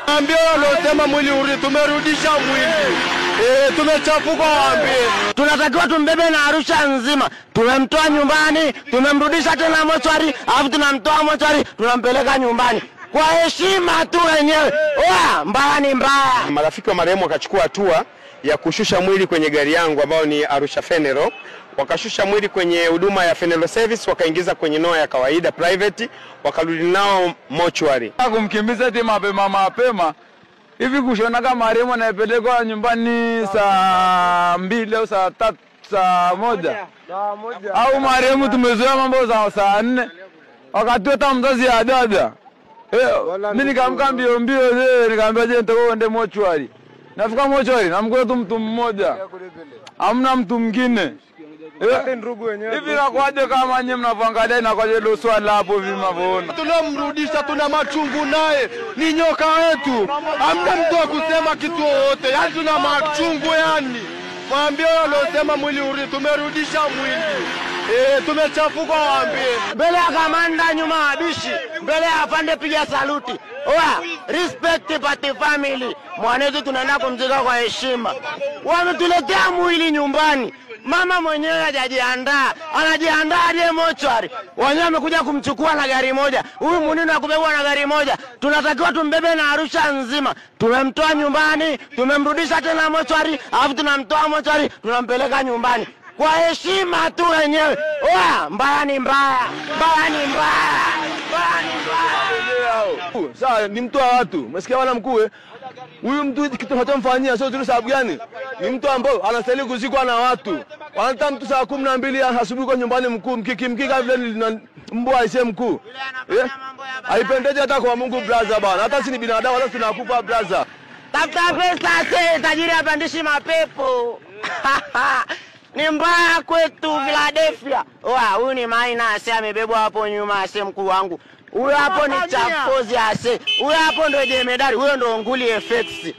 Ambia wanaosema mwili uri, tumerudisha mwili. Tumechafuka waambie. Tunatakiwa tumbebe na Arusha nzima. Tumemtoa nyumbani, tumemrudisha tena mochwari, alafu tunamtoa mochwari, tunampeleka nyumbani. Kwa heshima tu wenyewe. Mbaya ni mbaya. Marafiki wa marehemu wakachukua hatua ya kushusha mwili kwenye gari yangu ambao ni Arusha Funeral. Wakashusha mwili kwenye huduma ya funeral service, wakaingiza kwenye noa ya kawaida private, wakarudi nao mochwari. Kumkimbiza eti mapema. Hivi kushona kama marehemu anapelekwa nyumbani saa 2 au saa 3, saa 1. Au marehemu tumezoea mambo za saa 4. Wakati hata mzazi ya dada. Mimi nikamka mbio nikamwambia je nitakwenda mochwari. Nafika mochwari namkuta tu mtu mmoja. Hamna mtu mwingine. Hivi nakwaje kama nyinyi mnaangalia na kwaje hilo swala hapo hivi mnavyoona. Tunamrudisha, tuna machungu naye. Ni nyoka wetu. Hamna mtu wa kusema kitu wote. Yaani tuna machungu yani. Mwambie wanaosema mwili uri, tumerudisha mwili. Tumechafuka waambie. Mbele ya kamanda nyuma abishi, mbele ya afande piga saluti. Respect party family. Mwanetu tunaenda kumzika kwa heshima. Wametuletea mwili nyumbani. Mama mwenyewe hajajiandaa, anajiandaa hadi mochwari. Wenyewe wamekuja kumchukua na gari moja. Huyu munini akubebwa na gari moja. Tunatakiwa tumbebe na Arusha nzima. Tumemtoa nyumbani, tumemrudisha tena mochwari, alafu tunamtoa mochwari, tunampeleka nyumbani. Kwa heshima tu wenyewe. Mbaya ni mbaya. Mbaya ni mbaya. Mbaya ni mbaya. Sasa ni mtu wa watu. Umesikia bwana mkuu? Huyu mtu kitu hatomfanyia sio tu sababu gani? Ni mtu ambao anastahili kuzikwa na watu. Wanataka mtu saa 12 asubuhi kwa nyumbani mkuu, mkika vile mbwa aisee mkuu. Haipendezi hata kwa Mungu brother bwana. Hata si ni binadamu wala tunakufa brother. Tafuta pesa tajiri apandishi mapepo. Ni mbaya kwetu Philadelphia. Huyu ni Maina ase amebebwa hapo nyuma ase mkuu wangu. Huyo hapo ni Chafozi ase. Huyo hapo ndio jemedari, huyo ndio nguli effects.